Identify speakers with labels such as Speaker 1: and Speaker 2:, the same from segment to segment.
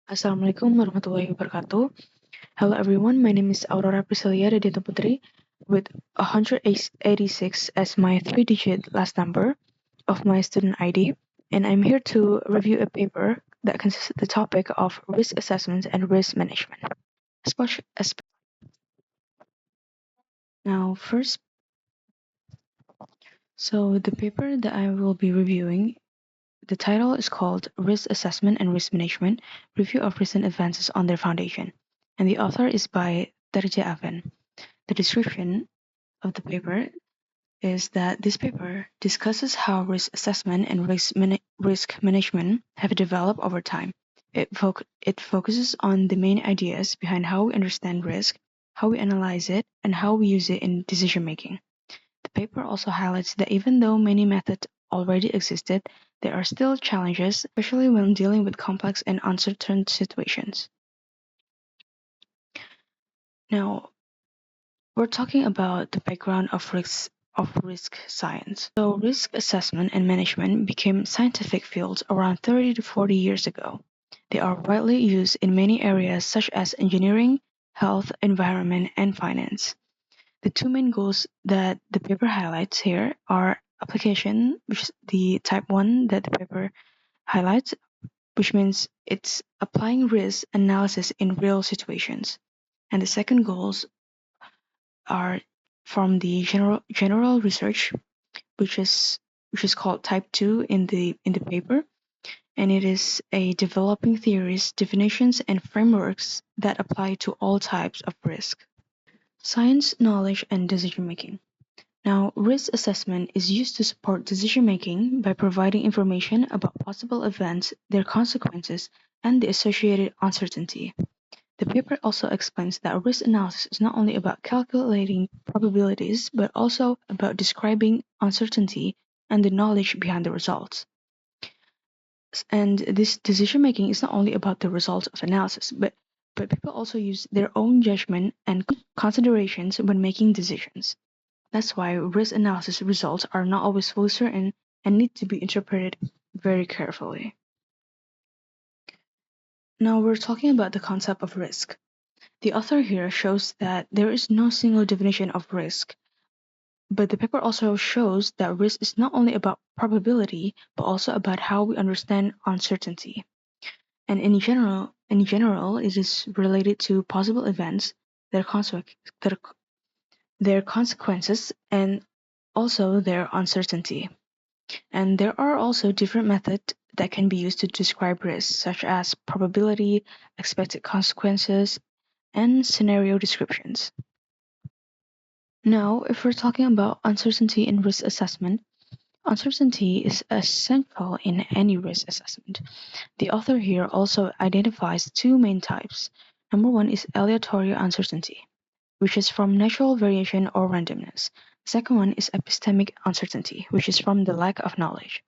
Speaker 1: Assalamualaikum warahmatullahi wabarakatuh. Hello everyone, my name is Aurora Pricilia Radianto Putri with 186 as my 3-digit last number of my student ID, and I'm here to review a paper that consists of the topic of risk assessment and risk management. Now, first, the paper that I will be reviewing, the title is called Risk Assessment and Risk Management, Review of Recent Advances on Their Foundation, and the author is by Terje Aven. The description of the paper is that this paper discusses how risk assessment and risk management have developed over time. It focuses on the main ideas behind how we understand risk, how we analyze it, and how we use it in decision making. The paper also highlights that even though many methods already existed, there are still challenges, especially when dealing with complex and uncertain situations. Now, we're talking about the background of risk science. So risk assessment and management became scientific fields around 30 to 40 years ago. They are widely used in many areas such as engineering, health, environment, and finance. The two main goals that the paper highlights here are application, which is the type 1 that the paper highlights, which means it's applying risk analysis in real situations. And the second goals are from the general research, which is called type 2 in the paper, and it is a developing theories, definitions, and frameworks that apply to all types of risk. Science, knowledge, and decision making. Now, risk assessment is used to support decision making by providing information about possible events, their consequences, and the associated uncertainty. The paper also explains that risk analysis is not only about calculating probabilities, but also about describing uncertainty and the knowledge behind the results. And this decision making is not only about the results of analysis, but people also use their own judgment and considerations when making decisions. That's why risk analysis results are not always fully certain and need to be interpreted very carefully. Now we're talking about the concept of risk. The author here shows that there is no single definition of risk, but the paper also shows that risk is not only about probability, but also about how we understand uncertainty. And in general, it is related to possible events, their consequences, and also their uncertainty. And there are also different methods that can be used to describe risk, such as probability, expected consequences, and scenario descriptions. Now, if we're talking about uncertainty in risk assessment, uncertainty is essential in any risk assessment. The author here also identifies two main types. Number one is aleatory uncertainty, which is from natural variation or randomness. The second one is epistemic uncertainty, which is from the lack of knowledge.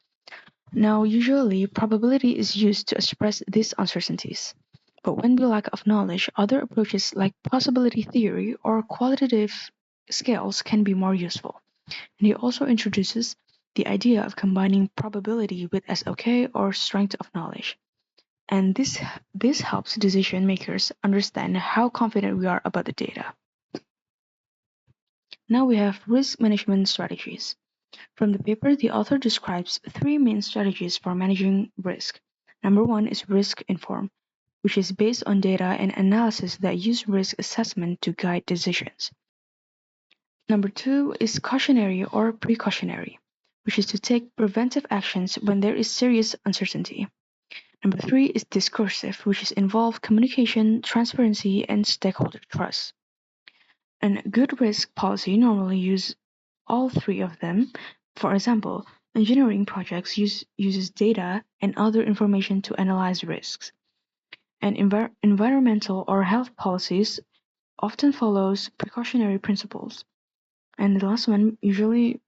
Speaker 1: Now, usually, probability is used to express these uncertainties. But when we lack of knowledge, other approaches like possibility theory or qualitative scales can be more useful. And he also introduces the idea of combining probability with SOK or strength of knowledge. And this helps decision makers understand how confident we are about the data. Now we have risk management strategies. From the paper, the author describes three main strategies for managing risk. Number one is risk inform, which is based on data and analysis that use risk assessment to guide decisions. Number two is cautionary or precautionary, which is to take preventive actions when there is serious uncertainty. Number three is discursive, which is involve communication, transparency, and stakeholder trust. And good risk policy normally use all three of them. For example, engineering projects uses data and other information to analyze risks. And environmental or health policies often follows precautionary principles. And the last one, usually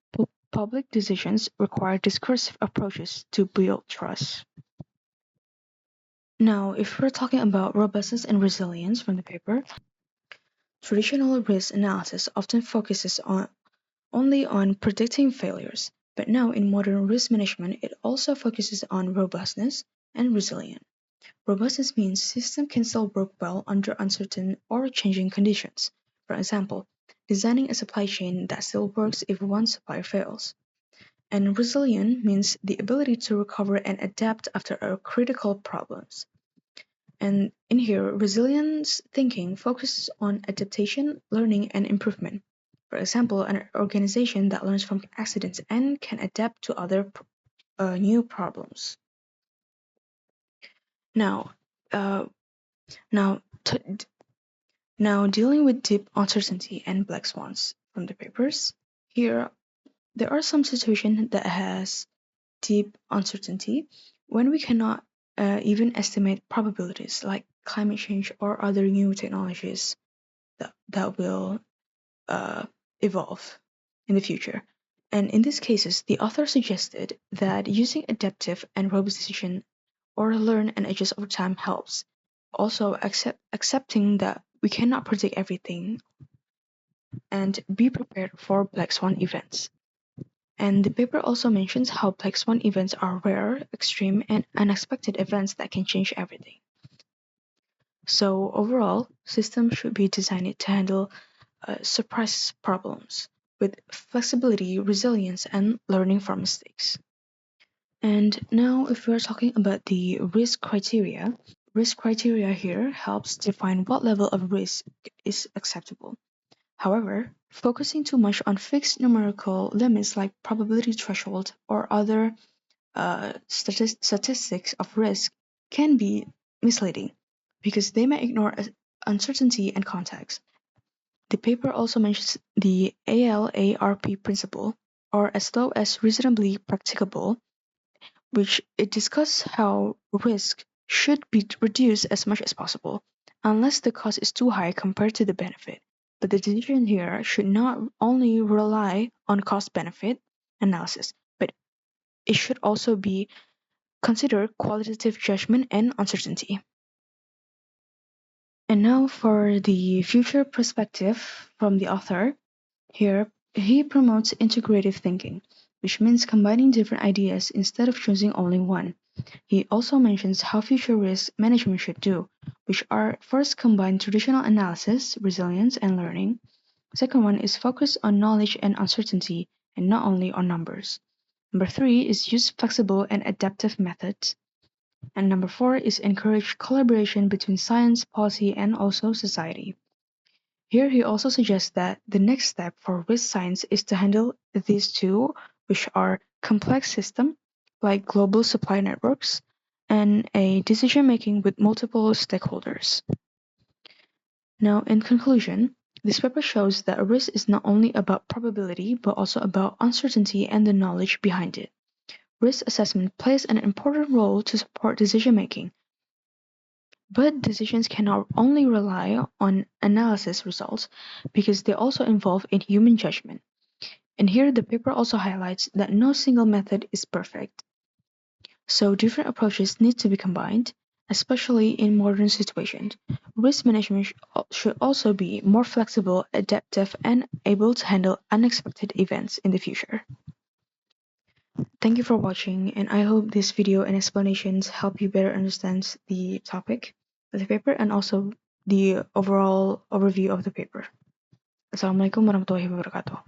Speaker 1: public decisions require discursive approaches to build trust. Now, if we're talking about robustness and resilience from the paper, traditional risk analysis often focuses only on predicting failures, but now in modern risk management, it also focuses on robustness and resilience. Robustness means system can still work well under uncertain or changing conditions. For example, designing a supply chain that still works if one supplier fails. And resilient means the ability to recover and adapt after a critical problems. And in here, resilience thinking focuses on adaptation, learning, and improvement. For example, an organization that learns from accidents and can adapt to other new problems. Now, uh, now, now dealing with deep uncertainty and black swans from the papers. Here, there are some situations that has deep uncertainty when we cannot even estimate probabilities like climate change or other new technologies that will evolve in the future. And in these cases, the author suggested that using adaptive and robust decision or learn and adjust over time helps. Also, accepting that we cannot predict everything and be prepared for black swan events. And the paper also mentions how black swan events are rare, extreme, and unexpected events that can change everything. So overall, systems should be designed to handle surprise problems with flexibility, resilience, and learning from mistakes. And now, if we're talking about the risk criteria here helps define what level of risk is acceptable. However, focusing too much on fixed numerical limits like probability threshold or other statistics of risk can be misleading because they may ignore uncertainty and context. The paper also mentions the ALARP principle, or as low as reasonably practicable, which it discusses how risk should be reduced as much as possible, unless the cost is too high compared to the benefit. But the decision here should not only rely on cost-benefit analysis, but it should also be consider qualitative judgment and uncertainty. And now for the future perspective from the author. Here, he promotes integrative thinking, which means combining different ideas instead of choosing only one. He also mentions how future risk management should do, which are first combine traditional analysis, resilience, and learning. Second one is focus on knowledge and uncertainty, and not only on numbers. Number 3 is use flexible and adaptive methods. And number 4 is encourage collaboration between science, policy, and also society. Here he also suggests that the next step for risk science is to handle these two, which are complex systems like global supply networks and a decision making with multiple stakeholders. Now, in conclusion, this paper shows that a risk is not only about probability but also about uncertainty and the knowledge behind it. Risk assessment plays an important role to support decision making, but decisions cannot only rely on analysis results because they also involve in human judgment. And here the paper also highlights that no single method is perfect. So different approaches need to be combined, especially in modern situations. Risk management should also be more flexible, adaptive, and able to handle unexpected events in the future. Thank you for watching, and I hope this video and explanations help you better understand the topic of the paper and also the overall overview of the paper. Assalamualaikum warahmatullahi wabarakatuh.